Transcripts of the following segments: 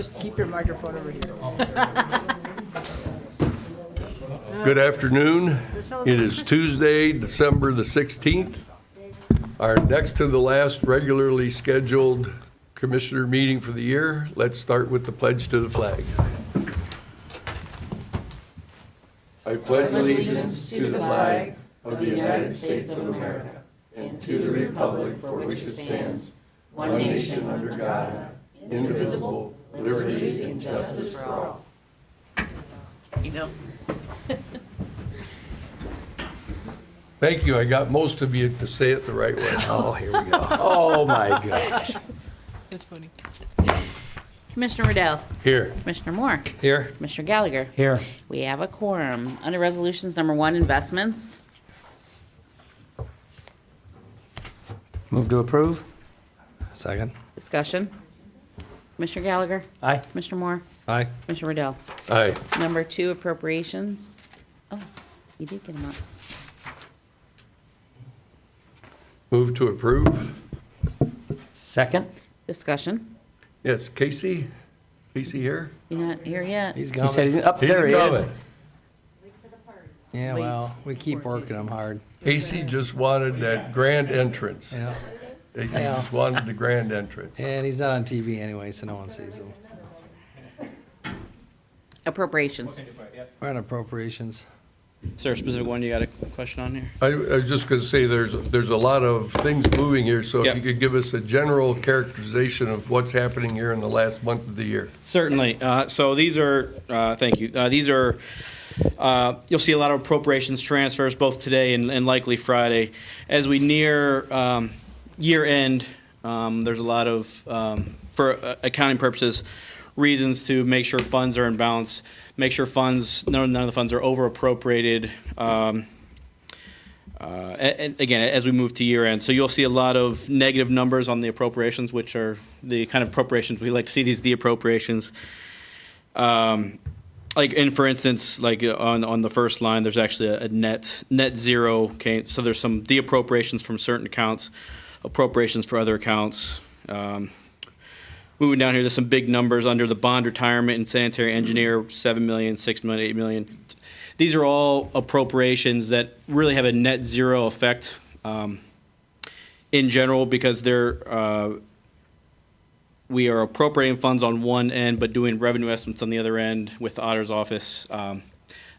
Just keep your microphone over here. Good afternoon. It is Tuesday, December the 16th. Our next to the last regularly scheduled commissioner meeting for the year. Let's start with the pledge to the flag. I pledge allegiance to the flag of the United States of America and to the republic for which it stands, one nation under God, indivisible, with liberty and justice for all. You know. Thank you. I got most of you to say it the right way. Oh, here we go. Oh, my gosh. It's funny. Commissioner Riddell. Here. Commissioner Moore. Here. Commissioner Gallagher. Here. We have a quorum. Under resolutions number 1, investments. Move to approve. Second. Discussion. Commissioner Gallagher. Aye. Commissioner Moore. Aye. Commissioner Riddell. Aye. Number 2, appropriations. Oh, you did get them up. Move to approve. Second. Discussion. Yes, Casey? Casey here? You're not here yet. He said he's up He's there. He is. coming. Yeah, Wait. well, we keep working him hard. Casey just wanted that grand entrance. Yeah. He just wanted the grand entrance. And he's not on TV anyway, so no one sees him. Appropriations. We're on appropriations. Is there a specific one you got a question on here? I was just going to say, there's a lot of things moving here, so if Yeah. you could give us a general characterization of what's happening here in the last month of the year. Certainly. So these are, thank you. These are, you'll see a lot of appropriations transfers both today and likely Friday. As we near year end, there's a lot of, for accounting purposes, reasons to make sure funds are in balance, make sure none of the funds are over appropriated. And again, as we move to year end. So you'll see a lot of negative numbers on the appropriations, which are the kind of appropriations we like to see, these de-appropriations. For instance, like on the first line, there's actually a net zero. Okay, so there's some de-appropriations from certain accounts, appropriations for other accounts. Moving down here, there's some big numbers under the bond retirement and sanitary engineer, 7 million, 6 million, 8 million. These are all appropriations that really have a net zero effect in general, because we are appropriating funds on one end but doing revenue estimates on the other end with the auditor's office.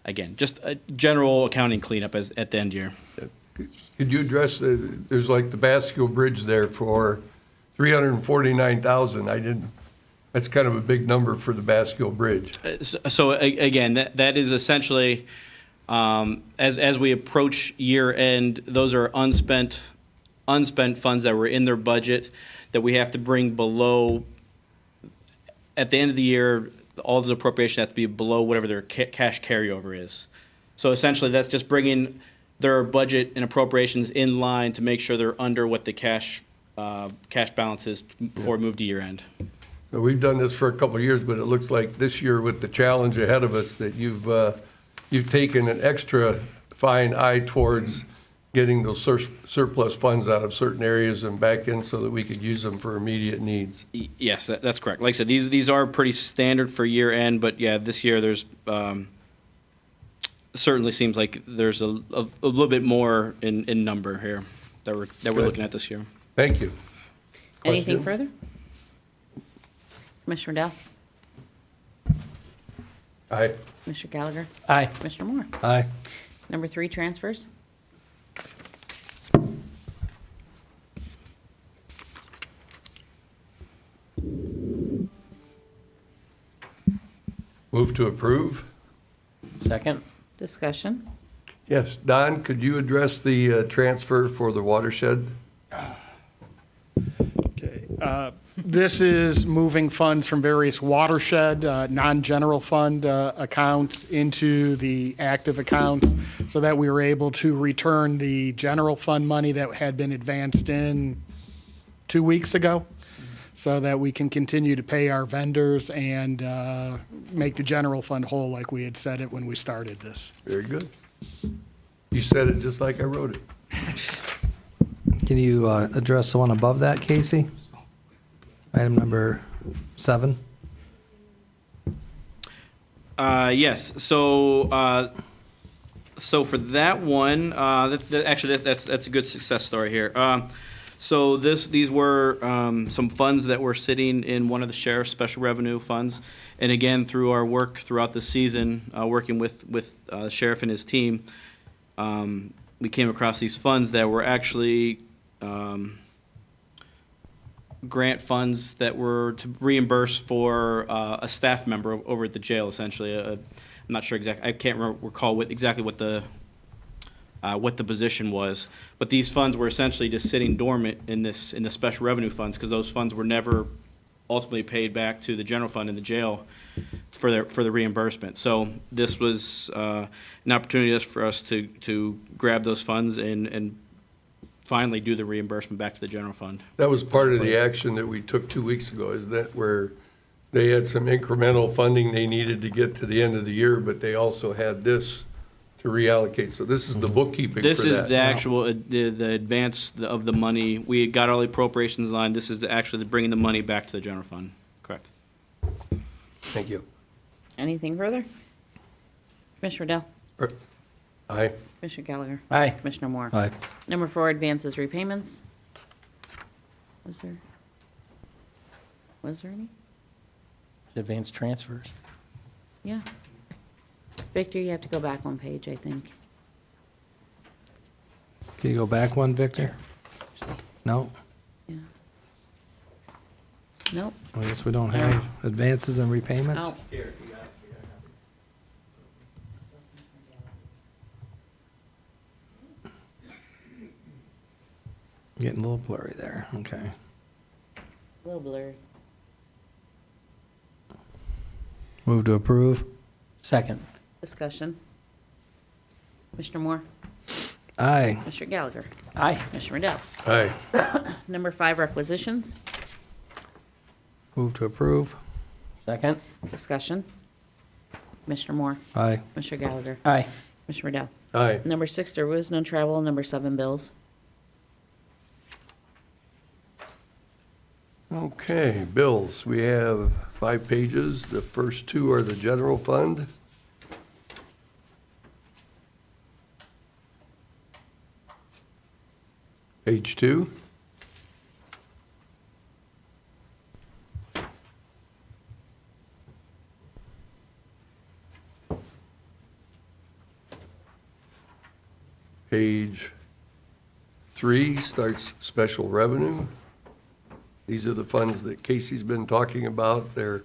Again, just a general accounting cleanup at the end here. Could you address, there's like the Basque Bridge there for $349,000. That's kind of a big number for the Basque Bridge. So again, that is essentially, as we approach year end, those are unspent funds that were in their budget that we have to bring below. At the end of the year, all those appropriations have to be below whatever their cash carryover is. So essentially, that's just bringing their budget and appropriations in line to make sure they're under what the cash balance is before we move to year end. So we've done this for a couple of years, but it looks like this year with the challenge ahead of us that you've taken an extra fine eye towards getting those surplus funds out of certain areas and back in so that we could use them for immediate needs. Yes, that's correct. Like I said, these are pretty standard for year end, but yeah, this year there's certainly seems like there's a little bit more in number here that we're looking at this year. Thank you. Anything Question? further? Commissioner Riddell. Aye. Commissioner Gallagher. Aye. Commissioner Moore. Aye. Number 3, transfers. Move to approve. Second. Discussion. Yes, Don, could you address the transfer for the watershed? Okay. This is moving funds from various watershed, non-general fund accounts into the active accounts so that we were able to return the general fund money that had been advanced in 2 weeks ago so that we can continue to pay our vendors and make the general fund whole like we had said it when we started this. Very good. You said it just like I wrote it. Can you address the one above that, Casey? Item number 7. Yes, so for that one, that's a good success story here. So these were some funds that were sitting in one of the sheriff's special revenue funds. And again, through our work throughout the season, working with the sheriff and his team, we came across these funds that were actually grant funds that were to reimburse for a staff member over at the jail, essentially. I'm not sure exactly, I can't recall exactly what the position was. But these funds were essentially just sitting dormant in the special revenue funds, because those funds were never ultimately paid back to the general fund in the jail for the reimbursement. So this was an opportunity for us to grab those funds and finally do the reimbursement back to the general fund. That was part of the action that we took 2 weeks ago, is that where they had some incremental funding they needed to get to the end of the year, but they also had this to reallocate. So this is the bookkeeping for that. This is the actual, the advance of the money. We got all the appropriations line. This is actually bringing the money back to the general fund. Correct. Thank you. Anything further? Commissioner Dell? Aye. Commissioner Gallagher? Aye. Commissioner Moore? Aye. Number 4, advances repayments. Was there any? Advanced transfers. Yeah. Victor, you have to go back one page, I think. Can you go back one, Victor? No? Yeah. Nope. I guess we don't have advances and repayments? Oh. Getting a little blurry there, okay. A little blurry. Move to approve? Second. Discussion. Commissioner Moore? Aye. Commissioner Gallagher? Aye. Commissioner Dell? Aye. Number 5, requisitions. Move to approve? Second. Discussion. Commissioner Moore? Aye. Commissioner Gallagher? Aye. Commissioner Dell? Aye. Number 6, there was no travel. Number 7, bills. Okay, bills. We have 5 pages. The first 2 are the general fund. Page 2. Page 3 starts special revenue. These are the funds that Casey's been talking about. They're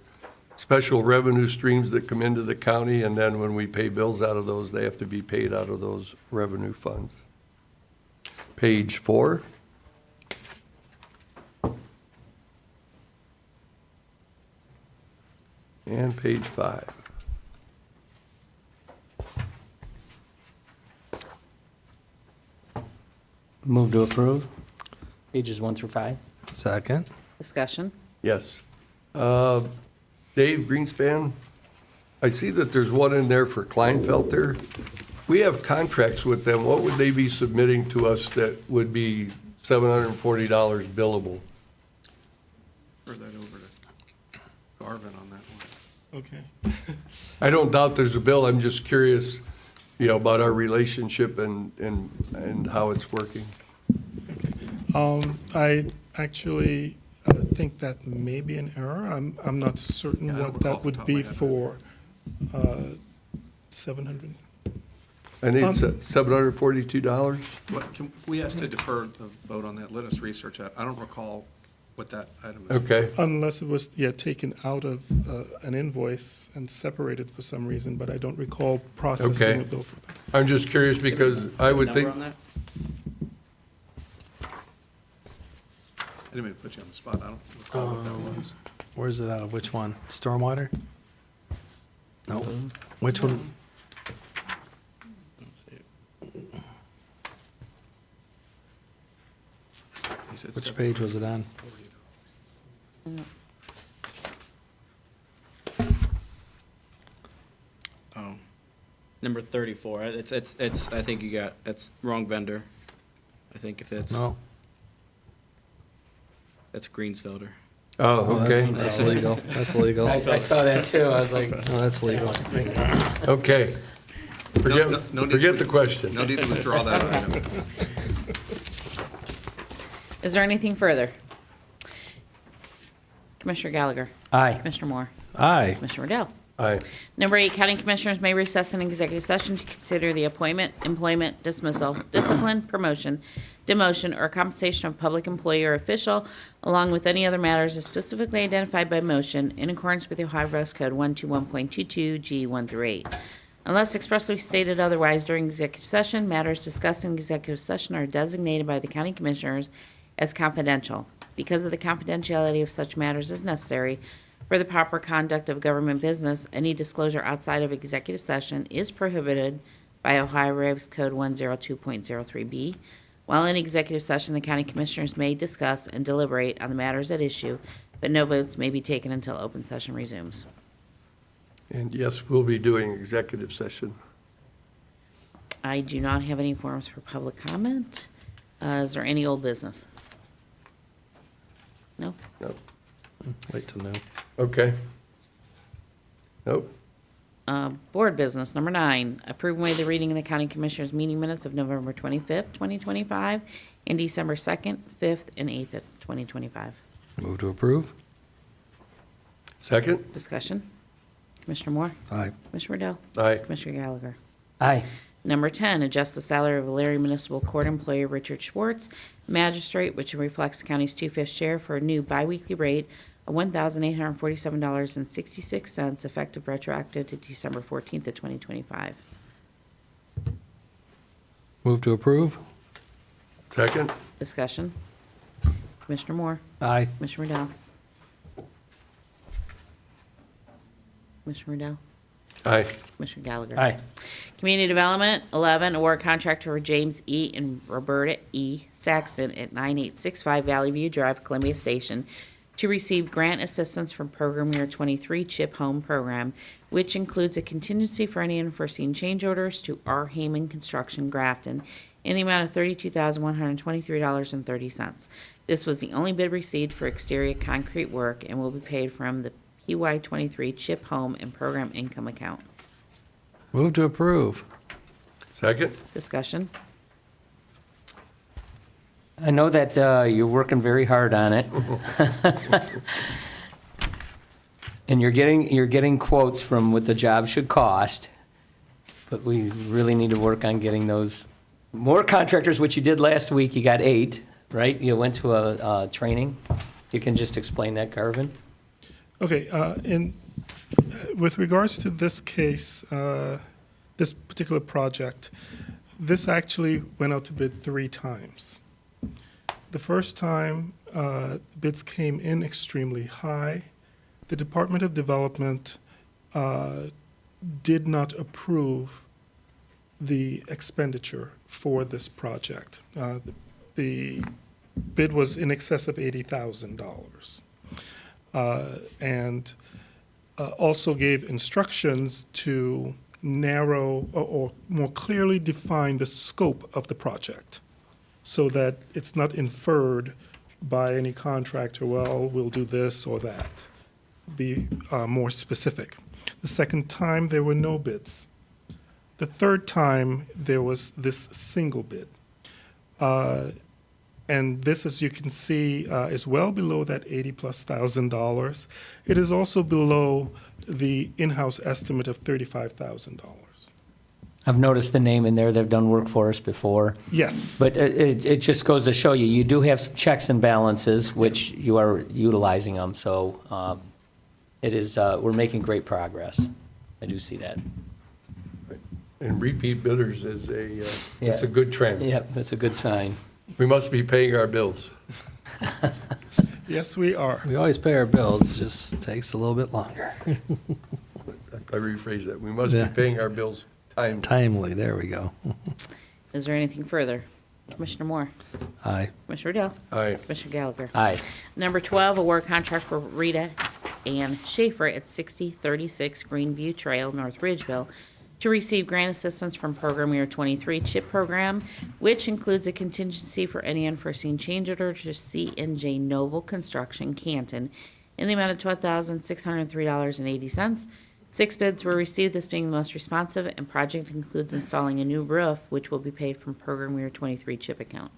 special revenue streams that come into the county, and then when we pay bills out of those, they have to be paid out of those revenue funds. Page 4. And page 5. Move to approve. Pages 1 through 5. Second. Discussion. Yes. Dave Greenspan, I see that there's one in there for Kleinfelter. We have contracts with them. What would they be submitting to us that would be $740 billable? Throw that over to Garvin on that one. Okay. I don't doubt there's a bill. I'm just curious, about our relationship and how it's working. I actually think that may be an error. I'm not certain Yeah, I don't what recall that off the would top of be my head. for 700. I need $742. What, can we ask to defer the vote on that? Let us research that. I don't recall what that item is. Okay. Unless it was, taken out of an invoice and separated for some reason, but I don't recall processing Okay. a bill for that. I'm just curious because I would Number think, on that? I didn't mean to put you on the spot. I don't recall what that was. Where's it out of? Which one? Stormwater? No. Which one? He said Which $740. page was it on? Oh. Number 34. It's, I think that's wrong vendor. I think if that's, No. that's Greensfelder. Oh, Oh, that's, okay, that's illegal. That's illegal. I saw that too. I was like, Oh, that's legal. okay. Forget, no need forget to- the question. No need to withdraw that item. Is there anything further? Commissioner Gallagher? aye. Commissioner Moore? Aye. Commissioner Riddell? Aye. Number 8, county commissioners may recess an executive session to consider the appointment, employment, dismissal, discipline, promotion, demotion, or compensation of public employee or official, along with any other matters as specifically identified by motion in accordance with the Ohio Revised Code 121.22 G 1 through 8. Unless expressly stated otherwise during executive session, matters discussed in executive session are designated by the county commissioners as confidential. Because of the confidentiality of such matters is necessary for the proper conduct of government business, any disclosure outside of executive session is prohibited by Ohio Revised Code 102.03B. While in executive session, the county commissioners may discuss and deliberate on the matters at issue, but no votes may be taken until open session resumes. And yes, we'll be doing executive session. I do not have any forms for public comment. Is there any old business? No? Nope. Wait till noon. Okay. Nope. Board business, number 9, approve and waive the reading in the county commissioners meeting minutes of November 25th, 2025, and December 2nd, 5th, and 8th of 2025. Move to approve. Second? Discussion? Commissioner Moore? Aye. Commissioner Riddell? Aye. Commissioner Gallagher? Aye. Number 10, adjust the salary of Larry Municipal Court employee Richard Schwartz, magistrate, which reflects the county's 2/5 share for a new biweekly rate of $1,847.66, effective retroactive to December 14th of 2025. Move to approve. Second? Discussion? Commissioner Moore? Aye. Commissioner Riddell? Commissioner Riddell? Aye. Commissioner Gallagher? Aye. Community Development, 11, award contract for James E. and Roberta E. Saxton at 9865 Valley View Drive, Columbia Station, to receive grant assistance from Program Year 23 CHIP Home Program, which includes a contingency for any unforeseen change orders to R. Heyman Construction Grafton in the amount of $32,123.30. This was the only bid received for exterior concrete work and will be paid from the PY23 CHIP Home and Program Income Account. Move to approve. Second? Discussion? I know that you're working very hard on it. And you're getting quotes from what the job should cost, but we really need to work on getting those more contractors, which you did last week. You got 8, right? You went to a training. You can just explain that, Garvin? Okay, with regards to this case, this particular project, this actually went out to bid 3 times. The first time, bids came in extremely high. The Department of Development did not approve the expenditure for this project. The bid was in excess of $80,000. And also gave instructions to narrow or more clearly define the scope of the project so that it's not inferred by any contractor, well, we'll do this or that. Be more specific. The second time, there were no bids. The third time, there was this single bid. And this, as you can see, is well below that $80,000+. It is also below the in-house estimate of $35,000. I've noticed the name in there. They've done work for us before. Yes. But it just goes to show you, you do have some checks and balances, which you are utilizing them. So it is, we're making great progress. I do see that. And repeat bidders is it's Yeah. a good trend. Yeah, that's a good sign. We must be paying our bills. Yes, we are. We always pay our bills, it just takes a little bit longer. I rephrase that. We must Yeah. be paying our bills timely. Timely, there we go. Is there anything further? Commissioner Moore? Aye. Commissioner Riddell? Aye. Commissioner Gallagher? Aye. Number 12, award contract for Rita Ann Schaefer at 6036 Greenview Trail, North Ridgeville, to receive grant assistance from Program Year 23 CHIP program, which includes a contingency for any unforeseen change order to C&J Noble Construction, Canton, in the amount of $12,603.80. 6 bids were received, this being the most responsive, and project includes installing a new roof, which will be paid from program year 23 chip account.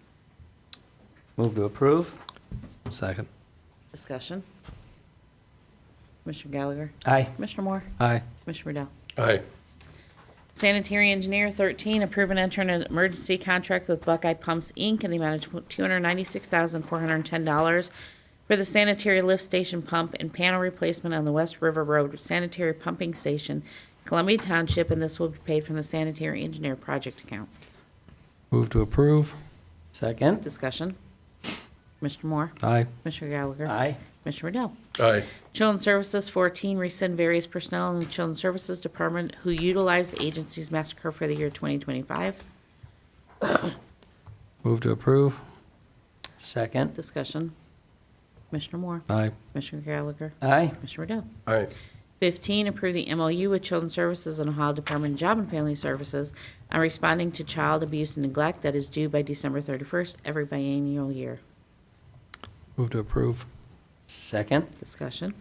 Move to approve. Second. Discussion. Commissioner Gallagher? Aye. Commissioner Moore? Aye. Commissioner Riddell? Aye. Sanitary Engineer 13, approve and enter an emergency contract with Buckeye Pumps, Inc. in the amount of $296,410 for the sanitary lift station pump and panel replacement on the West River Road Sanitary Pumping Station, Columbia Township, and this will be paid from the Sanitary Engineer project account. Move to approve. Second. Discussion. Commissioner Moore? Aye. Commissioner Gallagher? Aye. Commissioner Riddell? Aye. Children's Services 14, rescind various personnel in the Children's Services Department who utilized the agency's massacre for the year 2025. Move to approve. Second. Discussion. Commissioner Moore? Aye. Commissioner Gallagher? Aye. Commissioner Riddell? Aye. 15, approve the MOU with Children's Services and Ohio Department of Job and Family Services on responding to child abuse and neglect that is due by December 31st every biennial year. Move to approve. Second. Discussion.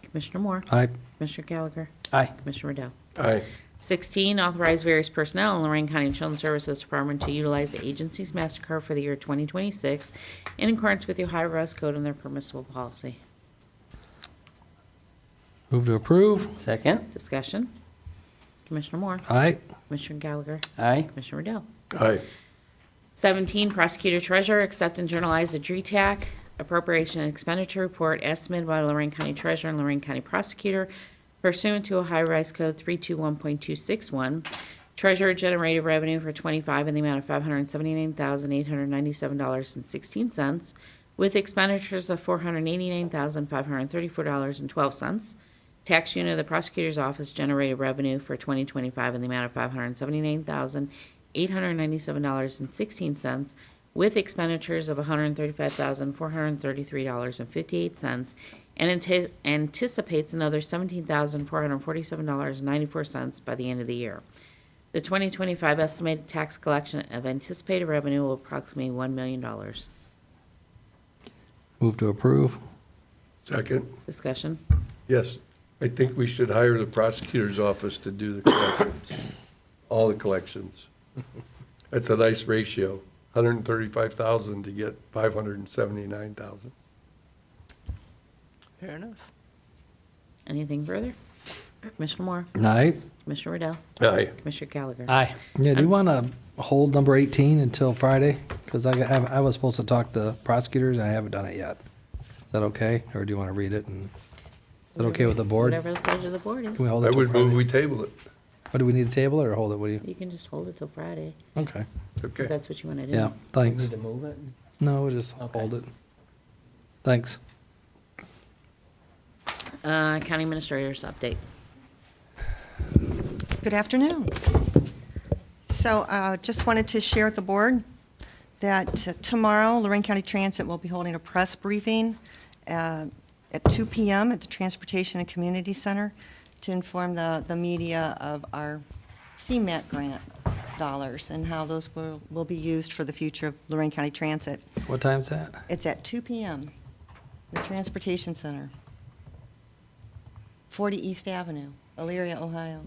Commissioner Moore? Aye. Commissioner Gallagher? Aye. Commissioner Riddell? Aye. 16, authorize various personnel in Lorain County Children's Services Department to utilize the agency's MasterCard for the year 2026 in accordance with the Ohio Revised Code and their permissible policy. Move to approve. Second. Discussion. Commissioner Moore? Aye. Commissioner Gallagher? Aye. Commissioner Riddell? Aye. 17, prosecutor treasurer, accept and journalize the DRETAC appropriation and expenditure report as submitted by Lorain County treasurer and Lorain County prosecutor pursuant to Ohio Revised Code 321.261. Treasurer generated revenue for 25 in the amount of $579,897.16, with expenditures of $489,534.12. Tax unit of the prosecutor's office generated revenue for 2025 in the amount of $579,897.16, with expenditures of $135,433.58, and anticipates another $17,447.94 by the end of the year. The 2025 estimated tax collection of anticipated revenue will approximate $1 million. Move to approve. Second. Discussion. Yes. I think we should hire the prosecutor's office to do the collections, all the collections. That's a nice ratio, 135,000 to get 579,000. Fair enough. Anything further? Commissioner Moore? Aye. Commissioner Riddell? Aye. Commissioner Gallagher? Aye. Yeah, do you want to hold number 18 until Friday? Because I was supposed to talk to prosecutors, and I haven't done it yet. Is that okay, or do you want to read it? And is that okay with the board? Whatever the pleasure of the board Can we is. hold it I till would move Friday? we table it. What, do we need a table or hold it? What do you? You can just hold it till Friday, Okay. if Okay. that's what you want to do. Yeah, thanks. Need to move it? No, we'll just Okay. hold it. Thanks. County Administrator's update. Good afternoon. So just wanted to share with the board that tomorrow Lorain County Transit will be holding a press briefing at 2 p.m. at the Transportation and Community Center to inform the media of our CMAT grant dollars and how those will be used for the future of Lorain County Transit. What time's that? It's at 2 p.m., the Transportation Center, 40 East Avenue, Elyria, Ohio.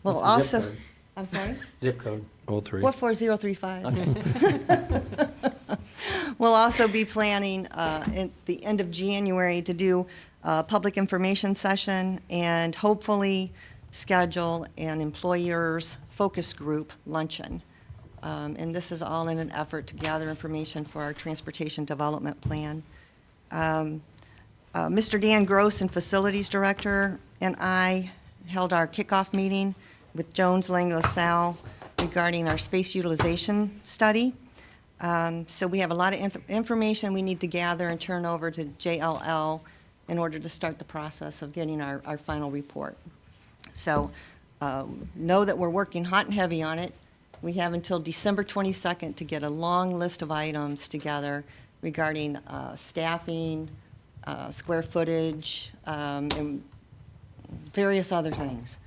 Well, What's the zip also, code? I'm sorry? Zip code. 03. 44035. We'll also be planning at the end of January to do a public information session and hopefully schedule an employers focus group luncheon. And this is all in an effort to gather information for our transportation development plan. Mr. Dan Gross and Facilities Director and I held our kickoff meeting with Jones Lang LaSalle regarding our space utilization study. So we have a lot of information we need to gather and turn over to JLL in order to start the process of getting our final report. So know that we're working hot and heavy on it. We have until December 22nd to get a long list of items together regarding staffing, square footage, and various other things.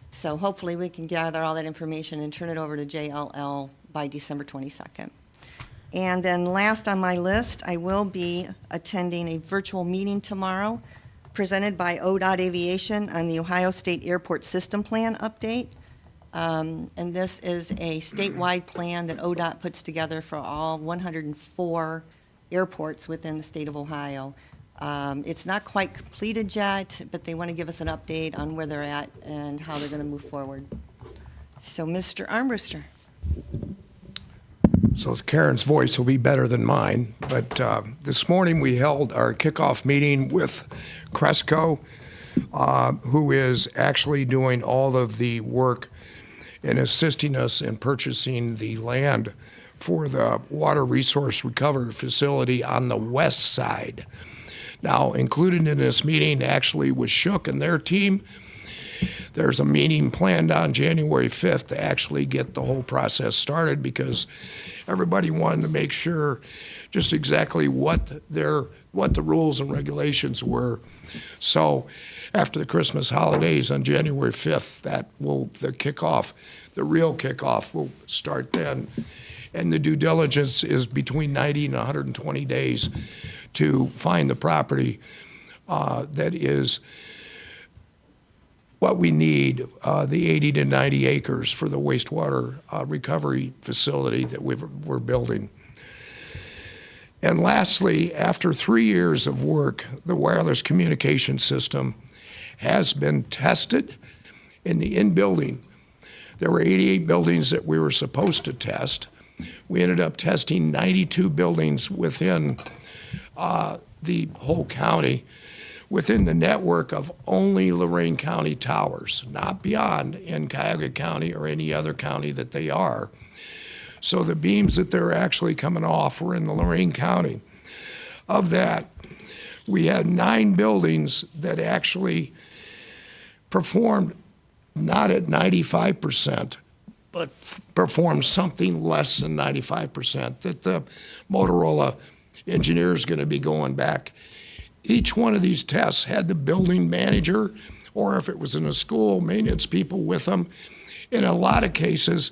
So hopefully we can gather all that information and turn it over to JLL by December 22nd. And then last on my list, I will be attending a virtual meeting tomorrow presented by ODOT Aviation on the Ohio State Airport System Plan update. And this is a statewide plan that ODOT puts together for all 104 airports within the state of Ohio. It's not quite completed yet, but they want to give us an update on where they're at and how they're going to move forward. So, Mr. Armbruster. So Karen's voice will be better than mine, but this morning we held our kickoff meeting with Cresco, who is actually doing all of the work and assisting us in purchasing the land for the water resource recovery facility on the west side. Now, included in this meeting actually was Shook and their team. There's a meeting planned on January 5th to actually get the whole process started because everybody wanted to make sure just exactly what the rules and regulations were. So after the Christmas holidays on January 5th, the real kickoff will start then. And the due diligence is between 90 and 120 days to find the property that is what we need, the 80 to 90 acres for the wastewater recovery facility that we're building. And lastly, after 3 years of work, the wireless communication system has been tested in the in-building. There were 88 buildings that we were supposed to test. We ended up testing 92 buildings within the whole county, within the network of only Lorain County towers, not beyond in Cuyahoga County or any other county that they are. So the beams that they're actually coming off were in the Lorain County. Of that, we had 9 buildings that actually performed not at 95%, but performed something less than 95%, that the Motorola engineer is going to be going back. Each one of these tests had the building manager, or if it was in a school, maintenance people with them. In a lot of cases,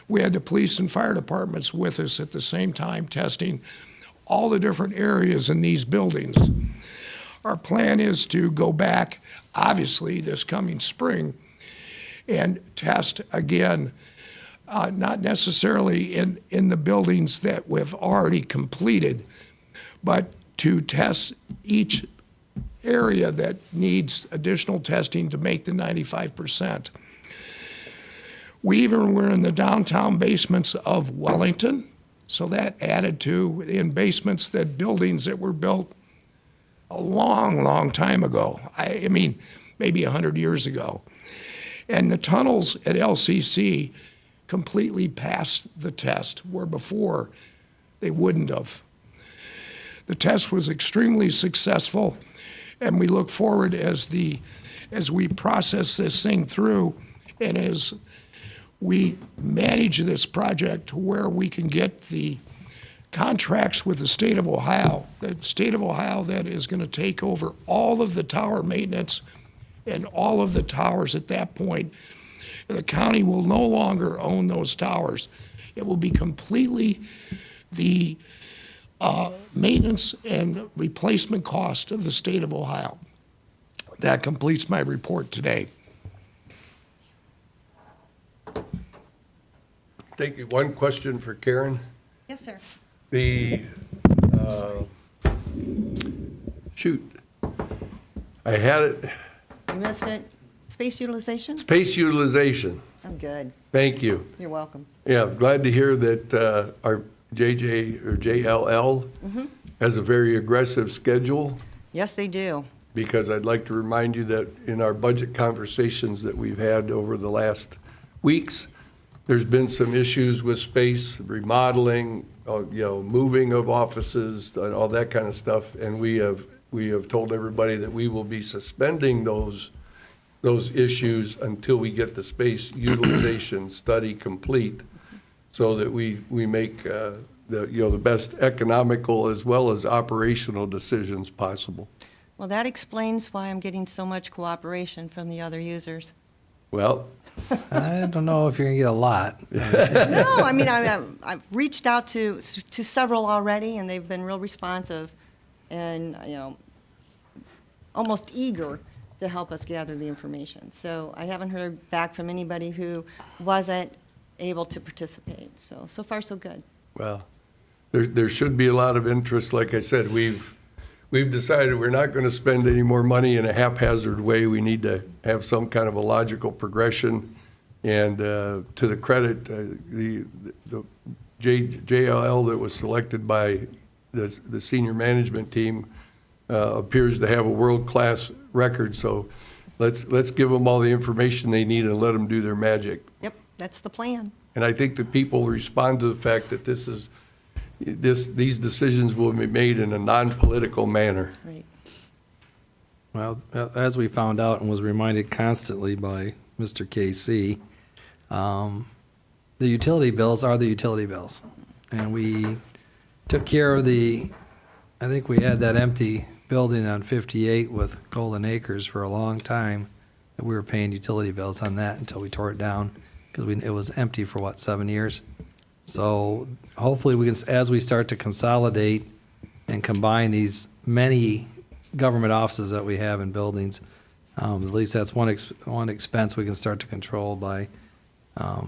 we had the police and fire departments with us at the same time testing all the different areas in these buildings. Our plan is to go back, obviously, this coming spring and test again, not necessarily in the buildings that we've already completed, but to test each area that needs additional testing to make the 95%. We even were in the downtown basements of Wellington, so that added to in basements that buildings that were built a long, long time ago. I mean, maybe 100 years ago. And the tunnels at LCC completely passed the test, where before they wouldn't have. The test was extremely successful, and we look forward as we process this thing through and as we manage this project to where we can get the contracts with the state of Ohio. The state of Ohio that is going to take over all of the tower maintenance and all of the towers at that point. The county will no longer own those towers. It will be completely the maintenance and replacement cost of the state of Ohio. That completes my report today. Thank you. One question for Karen. Yes, sir. I had it, You missed it. Space utilization? space utilization. I'm good. Thank you. You're welcome. Yeah, glad to hear that our JJ or JLL has a very aggressive schedule, Yes, they do. because I'd like to remind you that in our budget conversations that we've had over the last weeks, there's been some issues with space, remodeling, moving of offices, and all that kind of stuff, and we have told everybody that we will be suspending those issues until we get the space utilization study complete, so that we make the best economical as well as operational decisions possible. Well, that explains why I'm getting so much cooperation from the other users. Well, I don't know if you're gonna get a lot. No, I mean, I've reached out to several already, and they've been real responsive and, almost eager to help us gather the information. So I haven't heard back from anybody who wasn't able to participate. So far, so good. well, there should be a lot of interest. Like I said, we've decided we're not going to spend any more money in a haphazard way. We need to have some kind of a logical progression. And to the credit, the JLL that was selected by the senior management team appears to have a world-class record. So let's give them all the information they need and let them do their magic. Yep, that's the plan. And I think that people respond to the fact that these decisions will be made in a non-political manner. Right. Well, as we found out and was reminded constantly by Mr. KC, the utility bills are the utility bills. And we took care of I think we had that empty building on 58 with Golden Acres for a long time. And we were paying utility bills on that until we tore it down because it was empty for 7 years? So hopefully we can, as we start to consolidate and combine these many government offices that we have in buildings, at least that's one expense we can start to control by a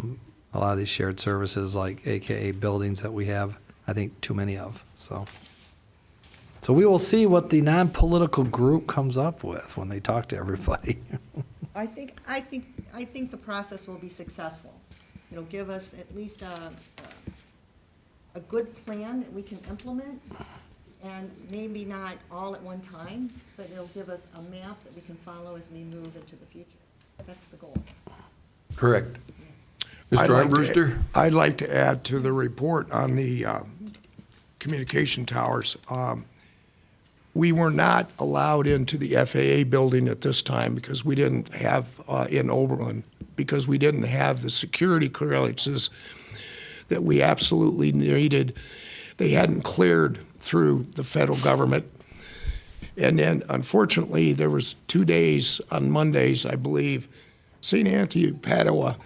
lot of these shared services, like AKA buildings that we have, I think, too many of. So we will see what the non-political group comes up with when they talk to everybody. I think the process will be successful. It'll give us at least a good plan that we can implement, and maybe not all at one time, but it'll give us a map that we can follow as we move into the future. That's the goal. Correct. I'd Mr. like to- Armbruster? I'd like to add to the report on the communication towers. We were not allowed into the FAA building at this time because we didn't have, in Oberlin, because we didn't have the security clearances that we absolutely needed. They hadn't cleared through the federal government. And then, unfortunately, there was 2 days on Mondays, I believe, St. Anthony, Padua,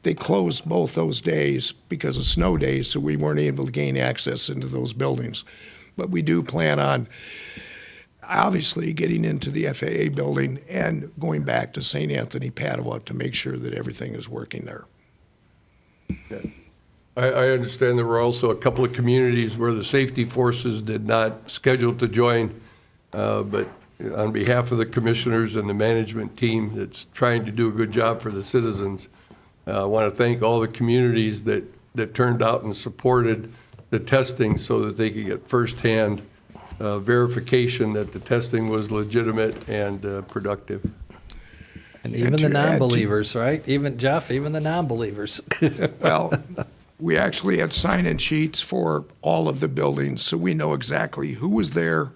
they closed both those days because of snow days, so we weren't able to gain access into those buildings. But we do plan on, obviously, getting into the FAA building and going back to St. Anthony, Padua to make sure that everything is working there. I understand there were also a couple of communities where the safety forces did not schedule to join, but on behalf of the commissioners and the management team that's trying to do a good job for the citizens, I want to thank all the communities that turned out and supported the testing so that they could get firsthand verification that the testing was legitimate and productive. And even the non-believers, right? Even, Jeff, even the non-believers. Well, we actually had sign-in sheets for all of the buildings, so we know exactly who was there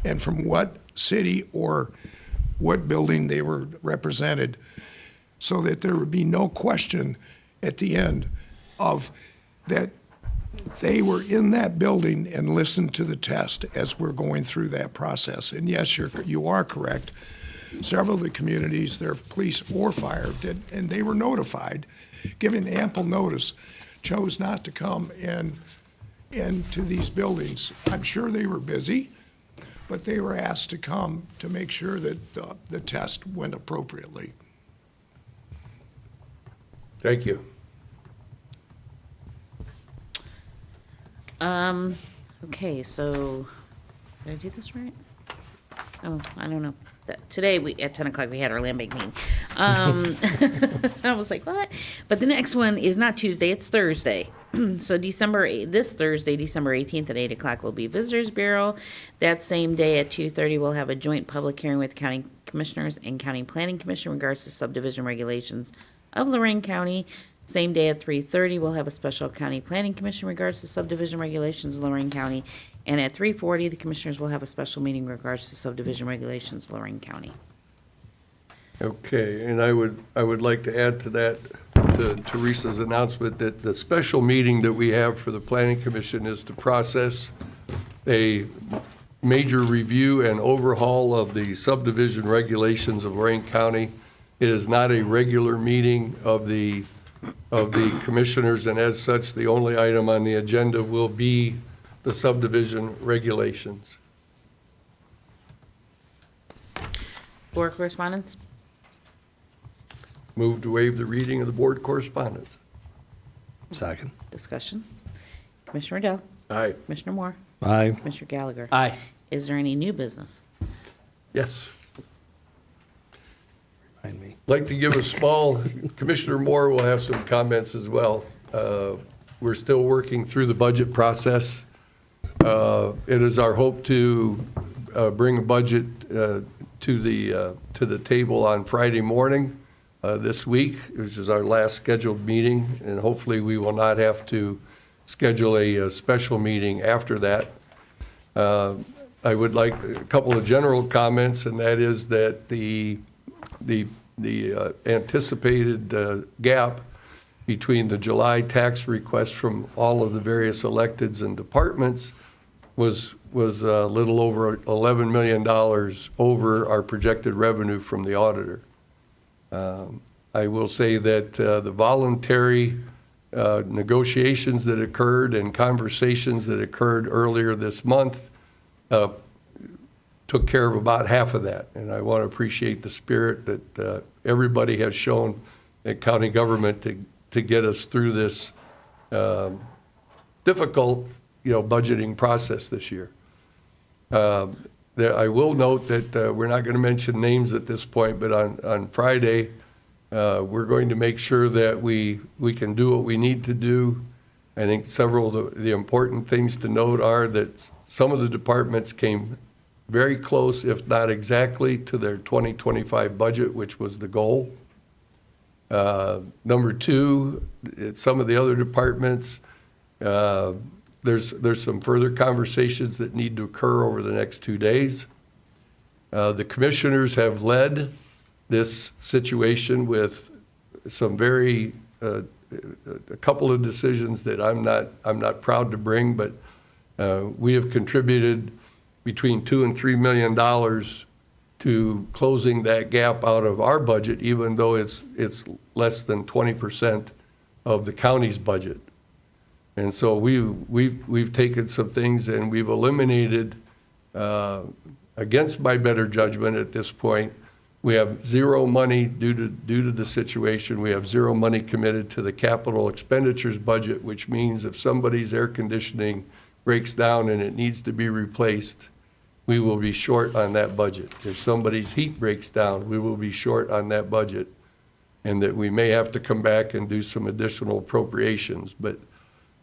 and from what city or what building they were represented, so that there would be no question at the end of that they were in that building and listened to the test as we're going through that process. And yes, you are correct. Several of the communities, their police or fire did, and they were notified, given ample notice, chose not to come into these buildings. I'm sure they were busy, but they were asked to come to make sure that the test went appropriately. Thank you. Okay, so, did I do this right? Oh, I don't know. Today, at 10 o'clock, we had our land bank meeting. I was like, what? But the next one is not Tuesday, it's Thursday. So this Thursday, December 18th at 8 o'clock will be Visitors Bureau. That same day at 2:30, we'll have a joint public hearing with County Commissioners and County Planning Commission in regards to subdivision regulations of Lorain County. Same day at 3:30, we'll have a special County Planning Commission in regards to subdivision regulations of Lorain County. And at 3:40, the Commissioners will have a special meeting in regards to subdivision regulations of Lorain County. Okay, and I would like to add to that, to Teresa's announcement, that the special meeting that we have for the Planning Commission is to process a major review and overhaul of the subdivision regulations of Lorain County. It is not a regular meeting of the commissioners, and as such, the only item on the agenda will be the subdivision regulations. Board correspondence? Move to waive the reading of the board correspondence. Second. Discussion. Commissioner Riddell? Aye. Commissioner Moore? Aye. Commissioner Gallagher? Aye. Is there any new business? Yes. Remind me. Like to give a small, Commissioner Moore will have some comments as well. We're still working through the budget process. It is our hope to bring a budget to the table on Friday morning this week, which is our last scheduled meeting, and hopefully we will not have to schedule a special meeting after that. I would like a couple of general comments, and that is that the anticipated gap between the July tax requests from all of the various electeds and departments was a little over $11 million over our projected revenue from the auditor. I will say that the voluntary negotiations that occurred and conversations that occurred earlier this month took care of about half of that. And I want to appreciate the spirit that everybody has shown at county government to get us through this difficult, budgeting process this year. I will note that we're not going to mention names at this point, but on Friday, we're going to make sure that we can do what we need to do. I think several of the important things to note are that some of the departments came very close, if not exactly, to their 2025 budget, which was the goal. Number two, at some of the other departments, there's some further conversations that need to occur over the next 2 days. The commissioners have led this situation with some a couple of decisions that I'm not proud to bring, but we have contributed between $2 and $3 million to closing that gap out of our budget, even though it's less than 20% of the county's budget. And so we've taken some things and we've eliminated, against my better judgment at this point, we have zero money due to the situation. We have zero money committed to the capital expenditures budget, which means if somebody's air conditioning breaks down and it needs to be replaced, we will be short on that budget. If somebody's heat breaks down, we will be short on that budget, and that we may have to come back and do some additional appropriations. But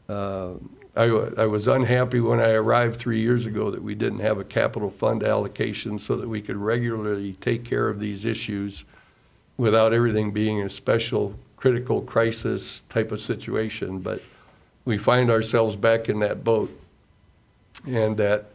I was unhappy when I arrived 3 years ago that we didn't have a capital fund allocation so that we could regularly take care of these issues without everything being a special critical crisis type of situation. But we find ourselves back in that boat, and that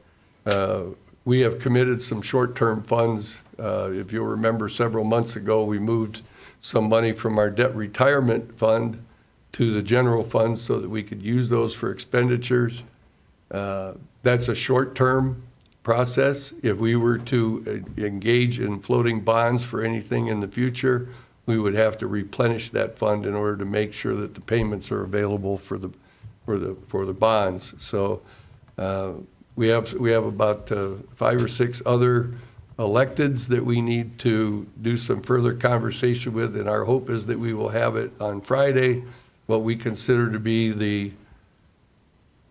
we have committed some short-term funds. If you'll remember, several months ago, we moved some money from our debt retirement fund to the general fund so that we could use those for expenditures. That's a short-term process. If we were to engage in floating bonds for anything in the future, we would have to replenish that fund in order to make sure that the payments are available for the bonds. So we have about 5 or 6 other electeds that we need to do some further conversation with, and our hope is that we will have it on Friday, what we consider to be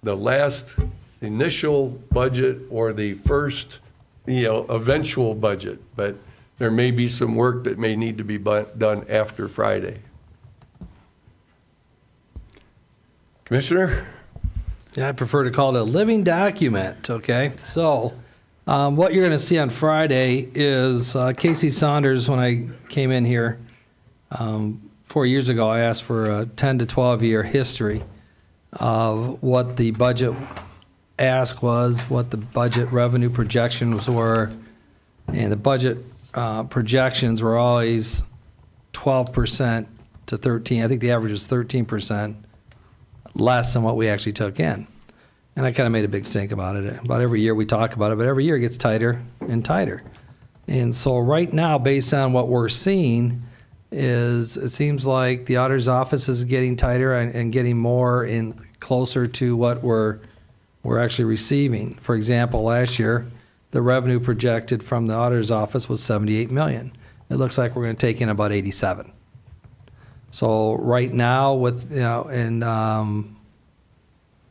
the last initial budget or the first, eventual budget. But there may be some work that may need to be done after Friday. Commissioner? Yeah, I prefer to call it a living document, okay? So what you're going to see on Friday is Casey Saunders, when I came in here 4 years ago, I asked for a 10 to 12-year history of what the budget ask was, what the budget revenue projections were, and the budget projections were always 12% to 13%. I think the average was 13% less than what we actually took in. And I kind of made a big stink about it. About every year we talk about it, but every year it gets tighter and tighter. And so right now, based on what we're seeing, is it seems like the auditor's office is getting tighter and getting more in closer to what we're actually receiving. For example, last year, the revenue projected from the auditor's office was 78 million. It looks like we're going to take in about 87. So right now, with in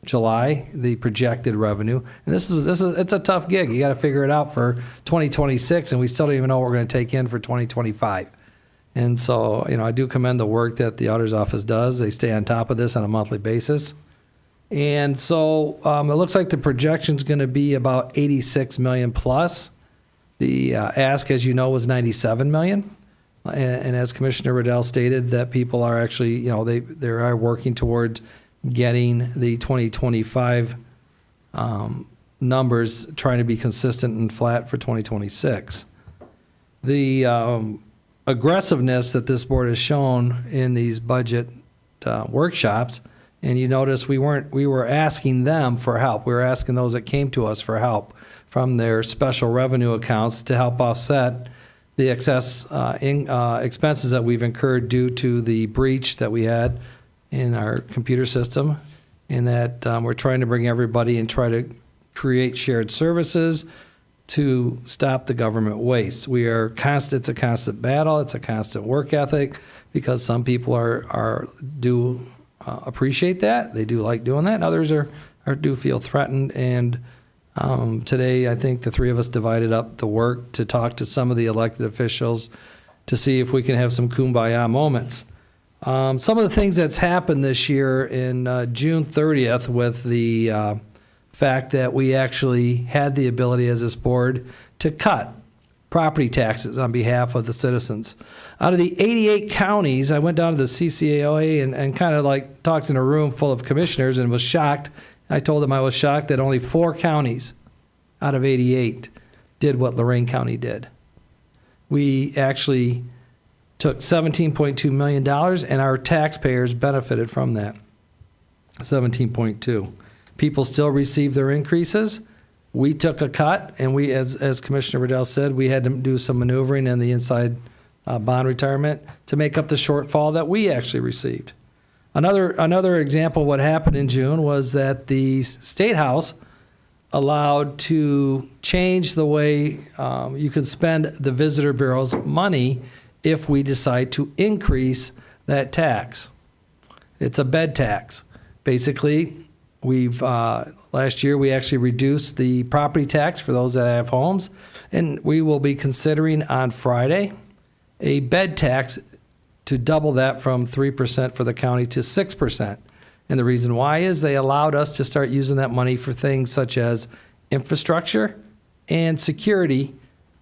July, the projected revenue, and it's a tough gig. You got to figure it out for 2026, and we still don't even know what we're going to take in for 2025. And so, I do commend the work that the auditor's office does. They stay on top of this on a monthly basis. And so it looks like the projection's going to be about 86 million plus. The ask, as you know, was 97 million. And as Commissioner Riddell stated, that people are actually, they are working towards getting the 2025 numbers, trying to be consistent and flat for 2026. The aggressiveness that this board has shown in these budget workshops, and you notice we were asking them for help. We were asking those that came to us for help from their special revenue accounts to help offset the excess expenses that we've incurred due to the breach that we had in our computer system, and that we're trying to bring everybody and try to create shared services to stop the government waste. It's a constant battle. It's a constant work ethic, because some people do appreciate that. They do like doing that. And others do feel threatened. And today, I think the three of us divided up the work to talk to some of the elected officials to see if we can have some kumbaya moments. Some of the things that's happened this year in June 30th with the fact that we actually had the ability as this board to cut property taxes on behalf of the citizens. Out of the 88 counties, I went down to the CCAOA and kind of like talked in a room full of commissioners and was shocked. I told them I was shocked that only 4 counties out of 88 did what Lorain County did. We actually took $17.2 million, and our taxpayers benefited from that. 17.2. People still receive their increases. We took a cut, and we, as Commissioner Riddell said, we had to do some maneuvering in the inside bond retirement to make up the shortfall that we actually received. Another example of what happened in June was that the State House allowed to change the way you can spend the Visitor Bureau's money if we decide to increase that tax. It's a bed tax. Basically, last year we actually reduced the property tax for those that have homes, and we will be considering on Friday a bed tax to double that from 3% for the county to 6%. And the reason why is they allowed us to start using that money for things such as infrastructure and security,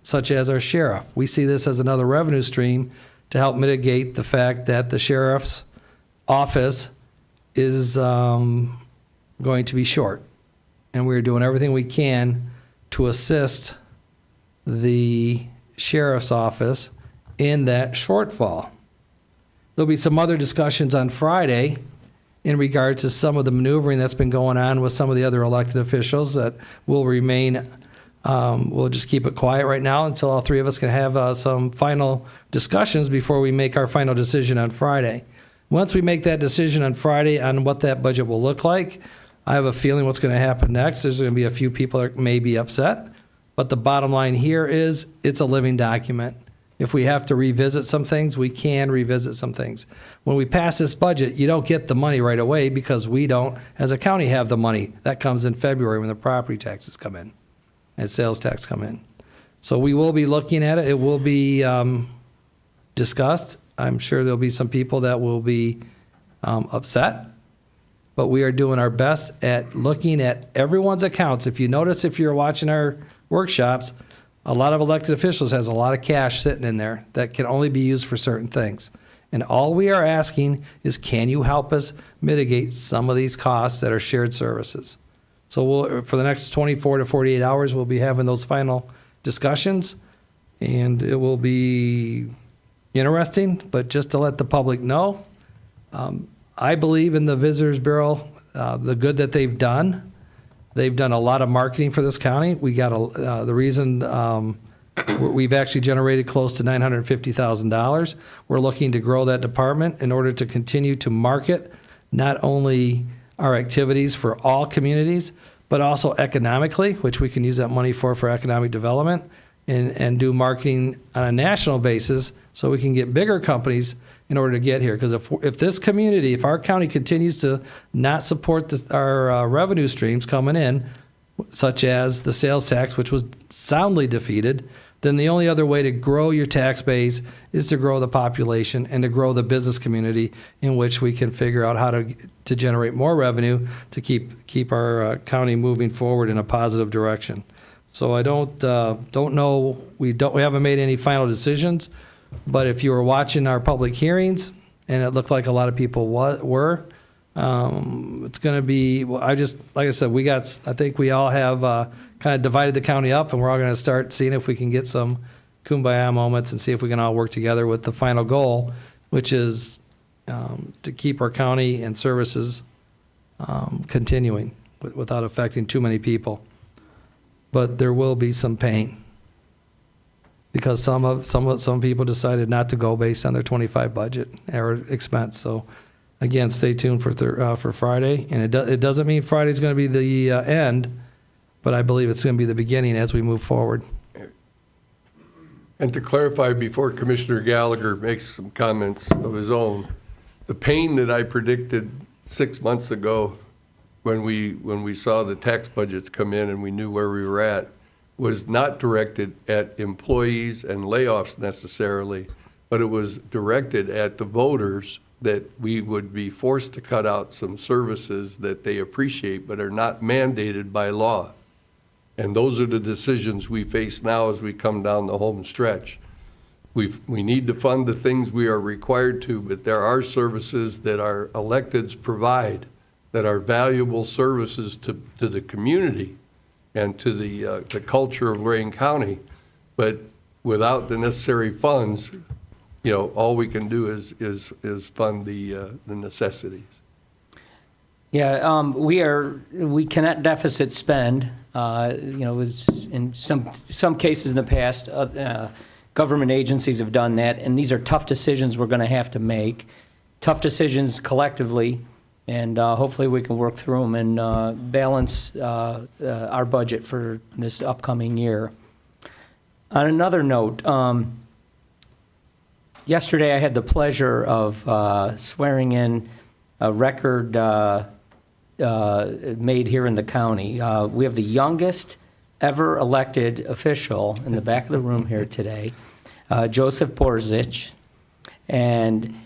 such as our sheriff. We see this as another revenue stream to help mitigate the fact that the sheriff's office is going to be short. And we're doing everything we can to assist the sheriff's office in that shortfall. There'll be some other discussions on Friday in regards to some of the maneuvering that's been going on with some of the other elected officials that will remain. We'll just keep it quiet right now until all three of us can have some final discussions before we make our final decision on Friday. Once we make that decision on Friday on what that budget will look like, I have a feeling what's going to happen next. There's going to be a few people that may be upset, but the bottom line here is it's a living document. If we have to revisit some things, we can revisit some things. When we pass this budget, you don't get the money right away because we don't, as a county, have the money. That comes in February when the property taxes come in and sales tax come in. So we will be looking at it. It will be discussed. I'm sure there'll be some people that will be upset, but we are doing our best at looking at everyone's accounts. If you notice, if you're watching our workshops, a lot of elected officials has a lot of cash sitting in there that can only be used for certain things. And all we are asking is, can you help us mitigate some of these costs that are shared services? So for the next 24 to 48 hours, we'll be having those final discussions, and it will be interesting. But just to let the public know, I believe in the Visitors Bureau, the good that they've done. They've done a lot of marketing for this county. We got the reason We've actually generated close to $950,000. We're looking to grow that department in order to continue to market not only our activities for all communities, but also economically, which we can use that money for economic development, and do marketing on a national basis so we can get bigger companies in order to get here. Because if this community, if our county continues to not support our revenue streams coming in, such as the sales tax, which was soundly defeated, then the only other way to grow your tax base is to grow the population and to grow the business community, in which we can figure out how to generate more revenue to keep our county moving forward in a positive direction. So I don't know, we haven't made any final decisions, but if you were watching our public hearings, and it looked like a lot of people were, it's going to be, like I said, I think we all have kind of divided the county up, and we're all going to start seeing if we can get some kumbaya moments and see if we can all work together with the final goal, which is to keep our county and services continuing without affecting too many people. But there will be some pain, because some people decided not to go based on their 25 budget or expense. So again, stay tuned for Friday, and it doesn't mean Friday's going to be the end, but I believe it's going to be the beginning as we move forward. And to clarify, before Commissioner Gallagher makes some comments of his own, the pain that I predicted 6 months ago when we saw the tax budgets come in and we knew where we were at was not directed at employees and layoffs necessarily, but it was directed at the voters, that we would be forced to cut out some services that they appreciate but are not mandated by law. And those are the decisions we face now as we come down the home stretch. We need to fund the things we are required to, but there are services that our electeds provide that are valuable services to the community and to the culture of Lorain County. But without the necessary funds, all we can do is fund the necessities. Yeah, we cannot deficit spend. It's in some cases in the past, government agencies have done that, and these are tough decisions we're going to have to make. Tough decisions collectively, and hopefully we can work through them and balance our budget for this upcoming year. On another note, yesterday I had the pleasure of swearing in a record made here in the county. We have the youngest ever elected official in the back of the room here today, Joseph Borzich, and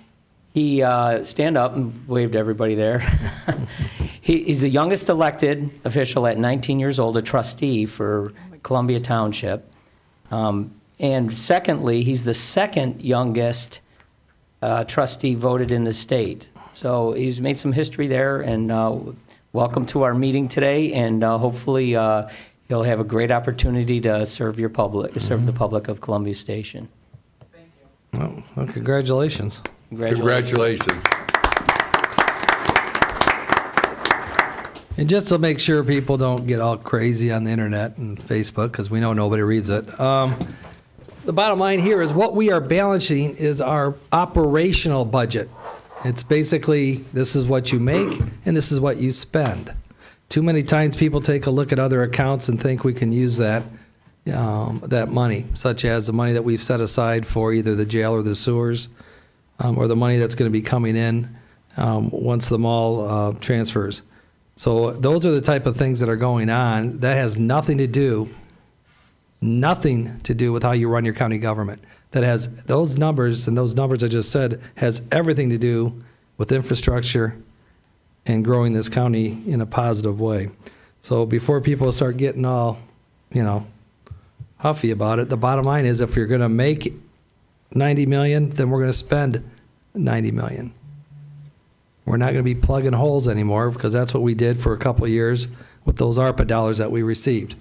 he, stand up and wave to everybody there. He's the youngest elected official at 19 years old, a trustee for Columbia Township. And secondly, he's the second youngest trustee voted in the state. So he's made some history there, and welcome to our meeting today, and hopefully you'll have a great opportunity to serve the public of Columbia Station. Thank you. Well, congratulations. Congratulations. And just to make sure people don't get all crazy on the internet and Facebook, because we know nobody reads it, the bottom line here is what we are balancing is our operational budget. It's basically, this is what you make and this is what you spend. Too many times people take a look at other accounts and think we can use that money, such as the money that we've set aside for either the jail or the sewers, or the money that's going to be coming in once the mall transfers. So those are the type of things that are going on. That has nothing to do with how you run your county government. That has those numbers, and those numbers I just said has everything to do with infrastructure and growing this county in a positive way. So before people start getting all, huffy about it, the bottom line is if you're going to make $90 million, then we're going to spend $90 million. We're not going to be plugging holes anymore, because that's what we did for a couple of years with those ARPA dollars that we received.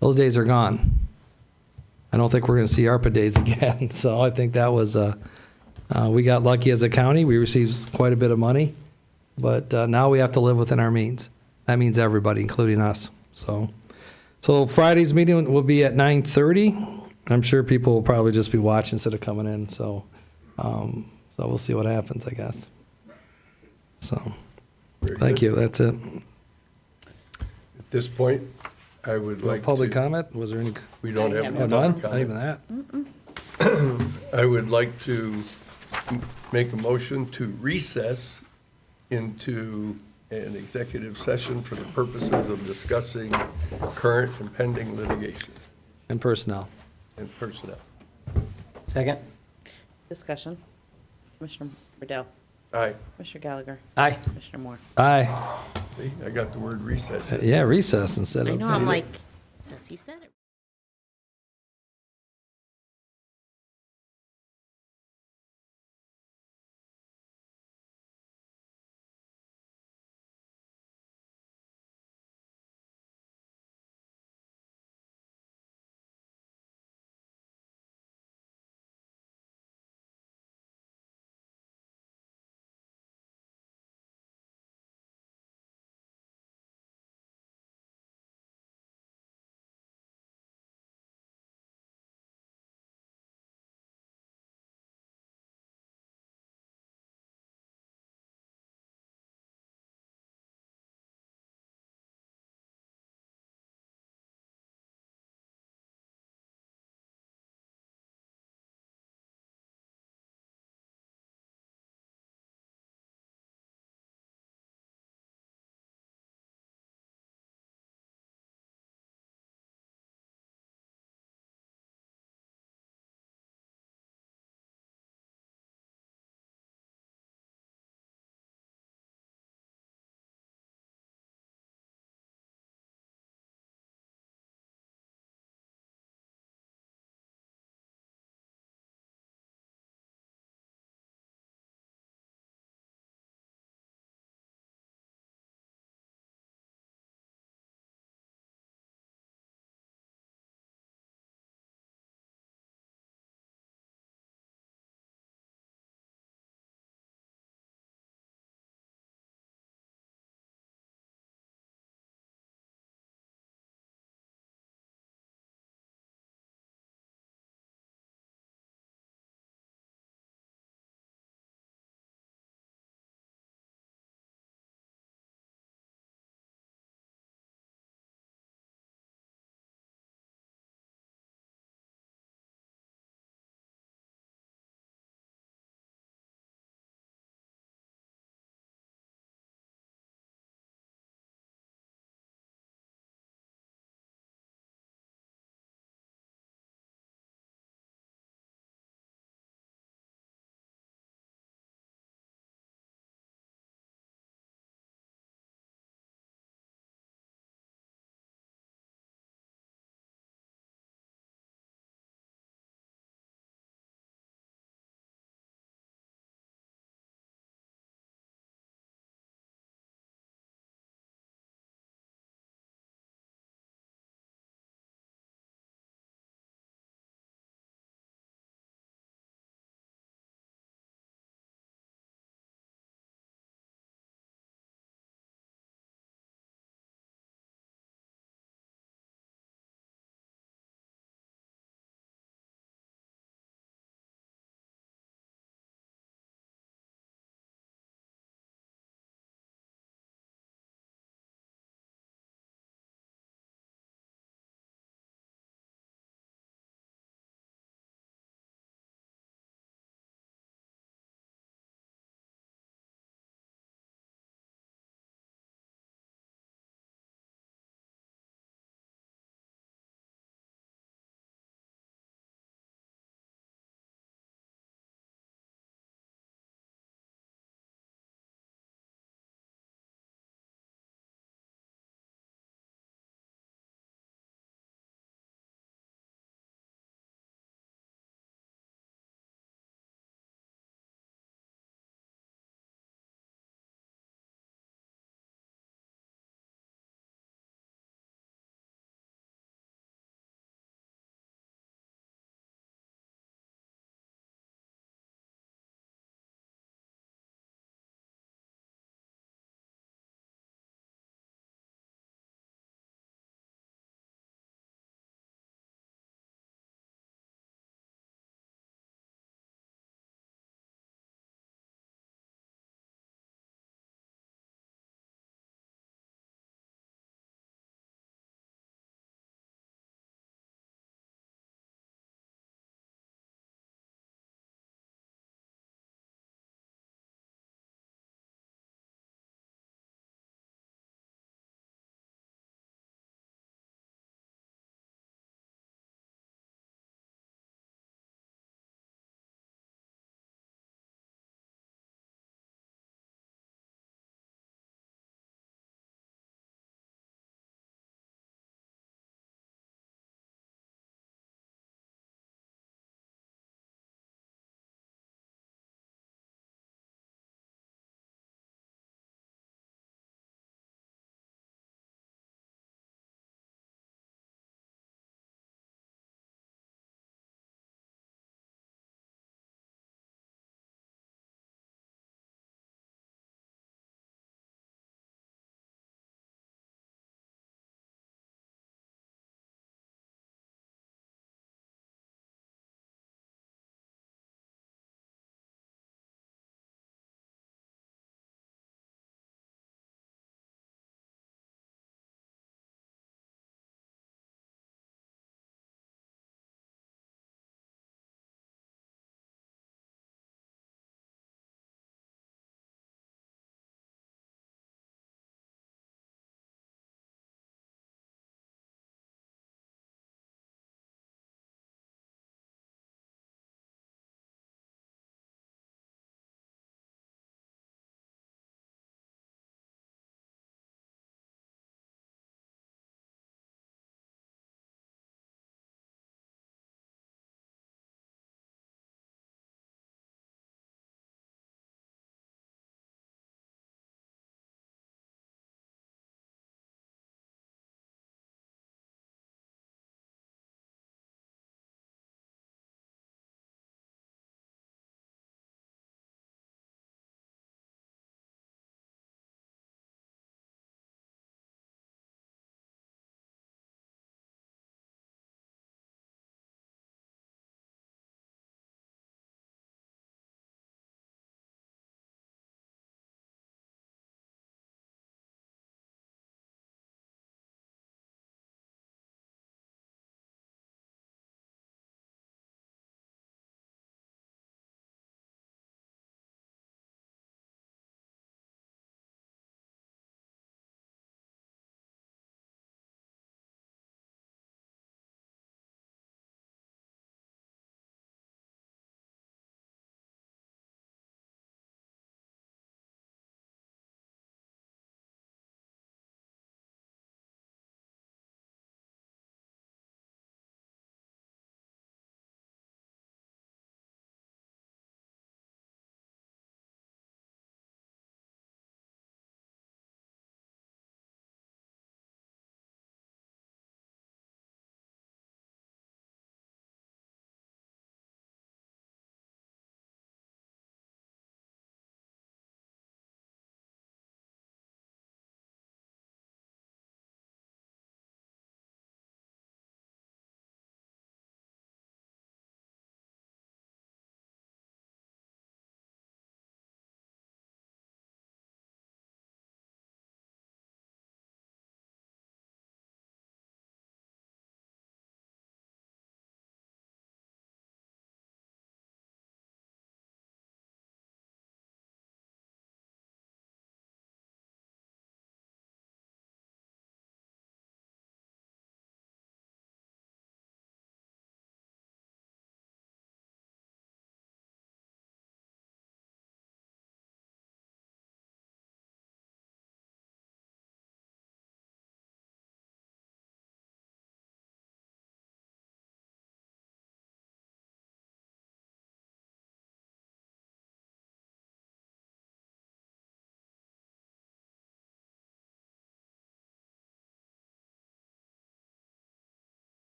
Those days are gone. I don't think we're going to see ARPA days again. So I think that was, we got lucky as a county. We received quite a bit of money, but now we have to live within our means. That means everybody, including us. So Friday's meeting will be at 9:30, I'm sure people will probably just be watching instead of coming in, so we'll see what happens, I guess. So, thank you, that's it. At this point, I would like to. Public comment, was there any? We don't have any Oh, none? public Not even comment. that? I would like to make a motion to recess into an executive session for the purposes of discussing current and pending litigation And personnel. and personnel. Second? Discussion. Commissioner Riddell. Aye. Commissioner Gallagher. Aye. Commissioner Moore. Aye. See, I got the word recess. Yeah, recess instead of. I know, I'm like, says he said it.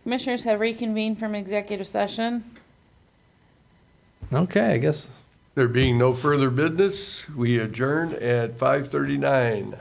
Commissioners have reconvened from executive session. Okay, I guess There being no further business, we adjourn at 5:39.